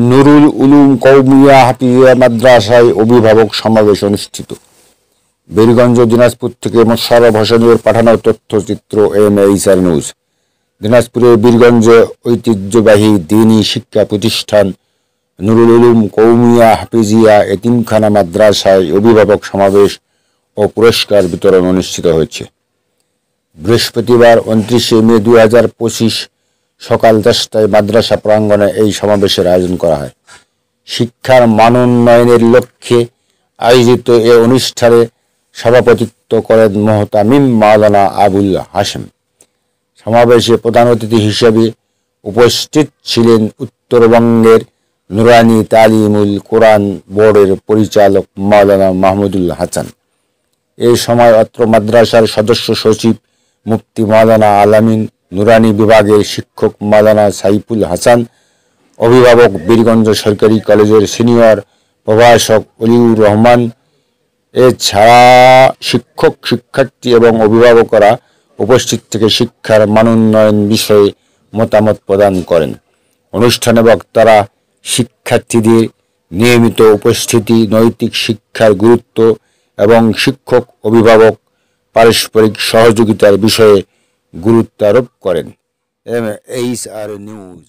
নুরুল উলুম কওমিয়া হাফিজিয়া মাদ্রাসায় অভিভাবক সমাবেশ অনুষ্ঠিত। বীরগঞ্জ, দিনাজপুর থেকে মোশাররফ হোসেনের পাঠানো তথ্যচিত্র MASR নিউজ। দিনাজপুরের বীরগঞ্জে ঐতিহ্যবাহী দ্বীনি শিক্ষা প্রতিষ্ঠান নুরুল উলুম কওমিয়া হাফিজিয়া এতিমখানা মাদ্রাসায় অভিভাবক সমাবেশ ও পুরস্কার বিতরণ অনুষ্ঠিত হয়েছে। বৃহস্পতিবার 29 মে 2025 সকাল 10টায় মাদ্রাসা প্রাঙ্গণে এই সমাবেশের আয়োজন করা হয়। শিক্ষার মানোন্নয়নের লক্ষ্যে আয়োজিত এ অনুষ্ঠানে সভাপতিত্ব করেন মোহতামিম মাওলানা আবুল হাশেম। সমাবেশে প্রধান অতিথি হিসেবে উপস্থিত ছিলেন উত্তরবঙ্গের নুরানি তালিমুল কোরআন বোর্ডের পরিচালক মাওলানা মাহমুদুল হাসান। এই সময় অত্র মাদ্রাসার সদস্য সচিব মুফতি মাওলানা আলামিন, নুরানি বিভাগের শিক্ষক মাওলানা সাইফুল হাসান, অভিভাবক বীরগঞ্জ সরকারি কলেজের সিনিয়র প্রভাষক অলিউর রহমান, এছাড়া শিক্ষক, শিক্ষার্থী এবং অভিভাবকরা উপস্থিত থেকে শিক্ষার মানোন্নয়ন বিষয়ে মতামত প্রদান করেন। অনুষ্ঠানে বক্তারা শিক্ষার্থীদের নিয়মিত উপস্থিতি, নৈতিক শিক্ষার গুরুত্ব এবং শিক্ষক অভিভাবক পারস্পরিক সহযোগিতার বিষয়ে গুরুত্ব আরোপ করেন। MASR news.